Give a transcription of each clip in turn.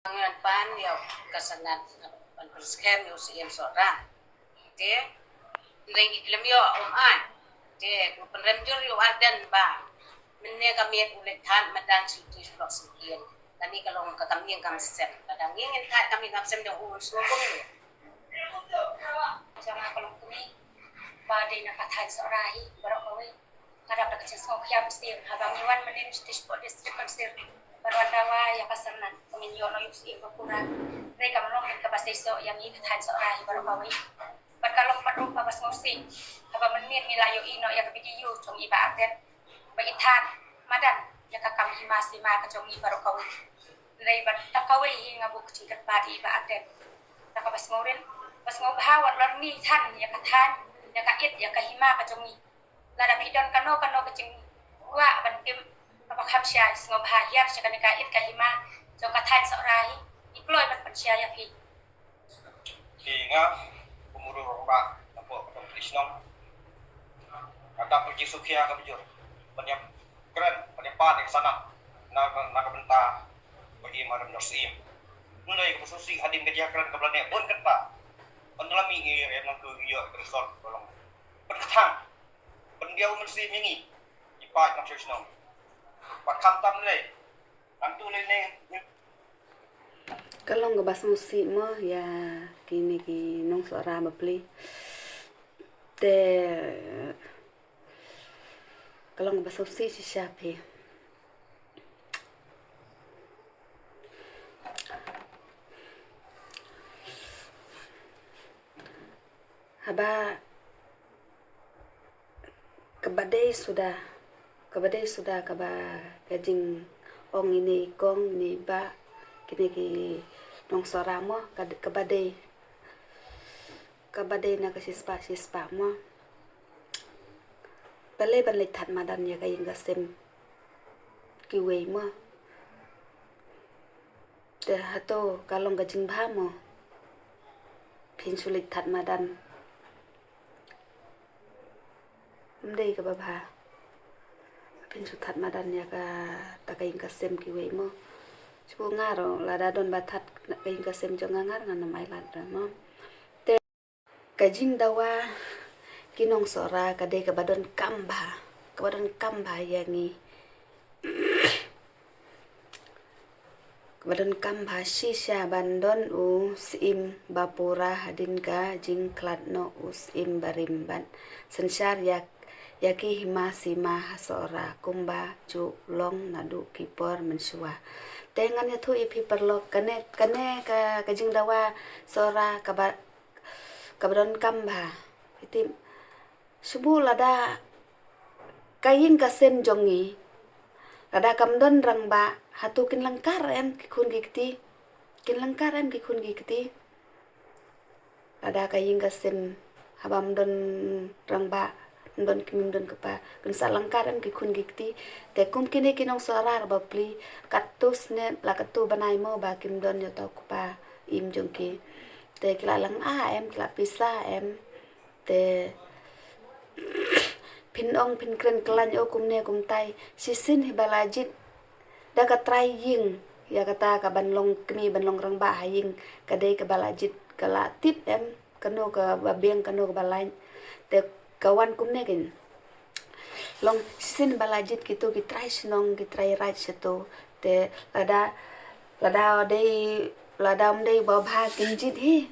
Ngayon pan yaw kasanat pan perskem yo siem sora. Te ring ilam yo an. Te penrem jur yo ardan ba. Menne kami ulit han madang situ flok sikien. Tani kalau kami yang kami sem. Kadang ingin kami kami sem dong ulun sungkung yo. Jangan kalau kami badai nak katakan seorang baru kami ngadap nak kecil semua kiam sih. Habang iwan menin distrik distrik konsir berwandawa yang pasangan penginjau noyuk sih berkurang. Mereka menolong ke bahasa iso yang ini katakan seorang baru kami. Berkalung perlu pas ngosi. Habang menin milayo ino yang video cong iba aten beritan madan yang kami masih ma kecong iba baru kami. Dari tak kawai hingga buku cingkat badi iba aten. Tak pas ngorin pas ngobhawat larni tan ya katan ya kait ya kahima kacungi lada pidon kano kecing wa ban tim apa khamsya ngobha yar sakane kait kahima so katan sorai ikloy ban pansya ya pi nga umuru roba apo krisnong kata pergi sukia ka bujur banyak keren banyak pan yang sana na kabenta bagi madam norsim mulai ke susi hadim ke dia keren kablane pun kan pak penelami yang ke dia resort tolong berketang pendiau mesti mingi ipa nak krisnong pak kantam le antu le ne Kalau nggak bahas musik mah ya kini nong suara beli. Te kalau nggak bahas musik siapa? Haba kebadai sudah kaba kajing ong ini kong ini ba kini nong suara mah kebadai na sispa mah balai tat madan ya kayak nggak sem kiwe mah dah hato kalau nggak jing bah mah pin sulit tat madan mendai ke babha pin sutat madan ya ka takai nggak sem kiwe mah Cuba ngaro lada don batat kain kasem jangan ngar ngana mai lada mo. Te kajing dawa kinong sora kade kabadon kamba yangi. Kabadon kamba shisha bandon u sim bapura hadin ka jing kladno u sim barimban. Sensyar yaki hima sima hasora kumba cu long nadu kipor mensua. Tengan ya tu ipi perlo kane ka kajing dawa sora kabadon kamba iti subu lada kayin kasem jongi lada kamdon rangba hatu kin langkar em kikun gikti lada kayin kasem habam don rangba don kepa kun salangkaran ki kun gikti te kum kini kinong sorar bapli katus ne la katu banai mo ba kim don yo tau kupa im jongki te kilalang em kila pisa em te pin kren kelan yo kum tai sisin hibalajit da ka try ying ya kata ka banlong rang ba haying kadai ka balajit kala tip em kano ka babeng kano ka balain te kawan kumne kin long sin balajit gitu kitrai senong kitrai right situ te lada dei babha kinjit hi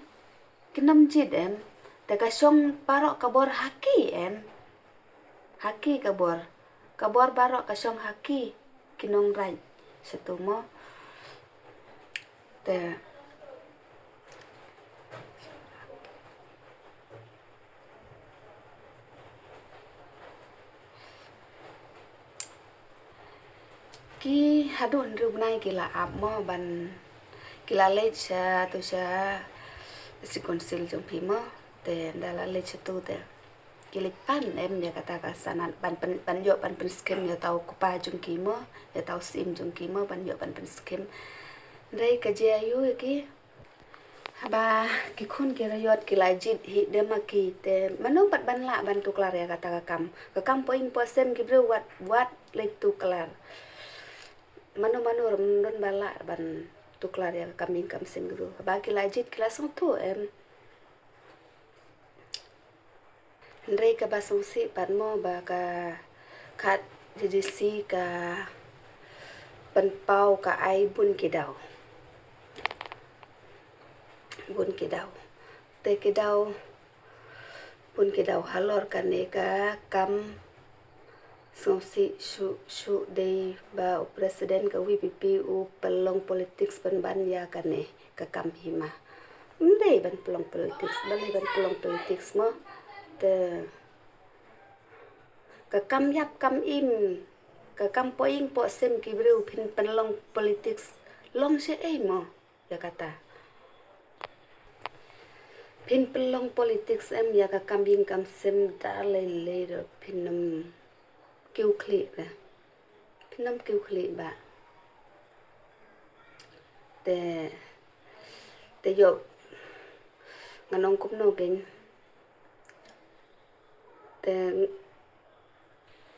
kinam jit em te kasong parok kabor haki em haki kabor barok kasong haki kinong right situ mo te ki hadun rubnai kila mo ban kila lecha tu sa si konsil jong pimo te dala lecha tu te kilik pan em dia kata kasanan pan skim ya tau kupa jong kimo ya tau sim jong kimo pan skim dai kajayu ki haba kikun kira yot kilajit hi demaki te manong pat banla bantu klar ya kata kakam poin posem kibru buat lek tu klar manu don bala ban tuklar ya kambing kam sim guru ba kilajit kilasong tu em Ndrei ka basong si pan mo ba ka khat jadi si ka pan pau ka ai bun kidau te kidau bun kidau halor ka ne ka kam song si shu dei ba u presiden ka WPP u pelong politics pan ban ya ka ne ka kam hima ndei ban pelong politics mo te ka kam yap kam im ka kam poing po sem ki breu phin pelong politics long se ei mo ya kata phin pelong politics em ya ka kam ying kam sem da le ro phinam kiu kli ba phinam kiu kli ba te yo nganong kum no gen te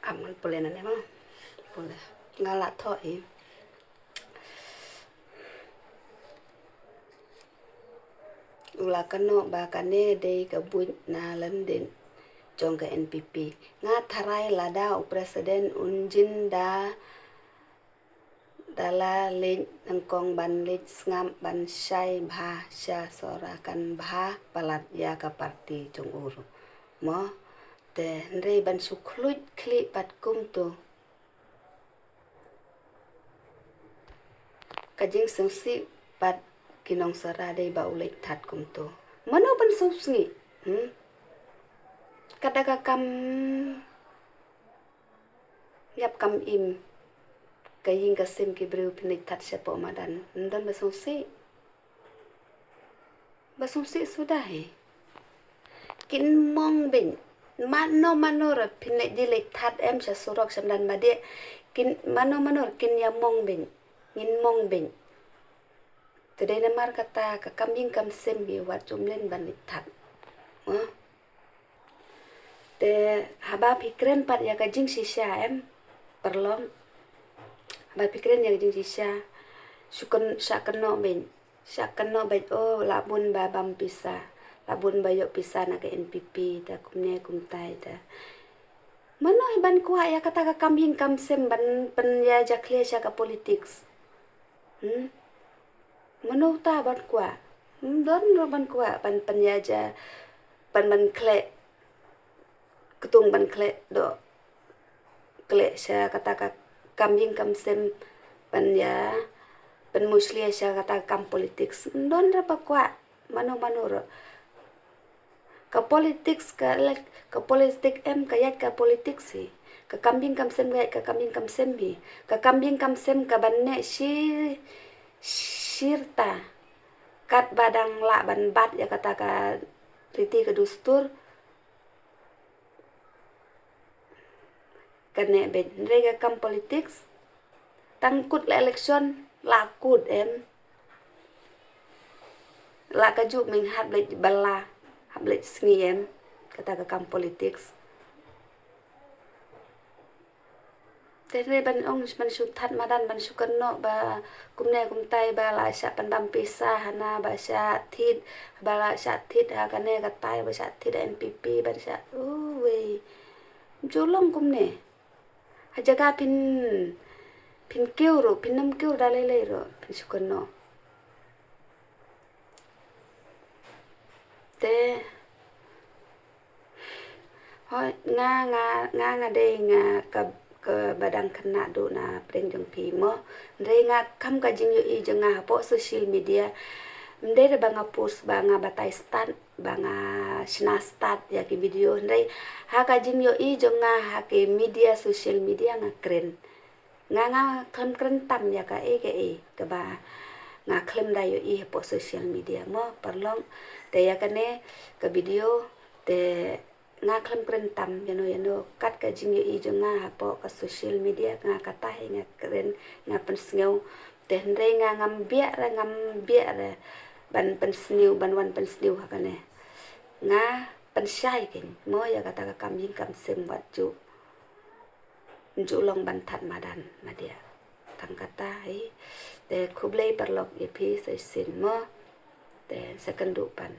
aman boleh nane mo boleh ngala tho ula kano ba kane dei ka buin na landen jong ka NPP nga tharai lada u presiden unjin da dala len angkong ban len ngam ban shai bha sha sorakan bha palat ya ka parti jong uru mo te ndrei ban su khluit khli pat kum tu kajing sengsi pat kinong sara dei ba ulek that kum tu mano ban su sngi kadaka kam yap kam im kaying kasim ki breu pinik that sepo madan ndan basungsi sudah kin mong bin mano ra pinek dilek that em sa surok samdan made kin mano kin ya mong bin ngin mong bin today na mar kata ka kambing kam sem bi wat jumlen ban that te haba pikren pat ya ka jing sisha em perlom haba pikren ya jing sisha sukon sakeno ben o labun ba bam pisa labun bayo pisa na ka NPP ta kumne kumtai ta mano ban kuha ya kata ka kambing kam sem ban pen ya jakle sha ka politics mano ta ban kuha don ro ban kuha ban pen ya ja ban kle ketung ban kle do kle sha kata ka kambing kam sem ban ya ban musli sha kata kam politics don ra pakwa mano ro ka politics ka politik em ka yat ka politics hi ka kambing kam sem ka kambing kam sem hi ka kambing kam sem ka banne shirta kat badang la ban bat ya kata ka riti ka dustur kane ben rega kam politics tangkut la election lakut em la ka juk ming hat blet bala hablet sngi em kata ka kam politics Tere ban ong ban suthat madan ban sukanno ba kumne kumtai ba la sha pandam pisa hana ba sha thit ba la sha thit ha kane ka tai ba sha thit NPP ba sha we jolong kumne ha jaga pin kiu ro pin nam kiu da le ro pin sukanno te hoi nga de nga ka badang kena do na preng jong pi mo ndre nga kam ka jing yo i jong nga po social media ndre ba nga post ba nga batai start ba nga sna start ya ki video ndre ha ka jing yo i jong nga ha ke media social media nga kren nga kren tam ya ka ka ba nga klem da yo i po social media mo parlong te ya kane ka video te nga klem kren tam yano kat ka jing yo i jong nga po ka social media nga kata nga kren nga pen sneu te ndre nga ngam bia ra ban pen sneu ban wan pen sneu ha kane nga pen shai ken mo ya kata ka kam jing kam sem wat ju long ban that madan madia tang kata te kublai perlok ipi sai sin mo te sekendupan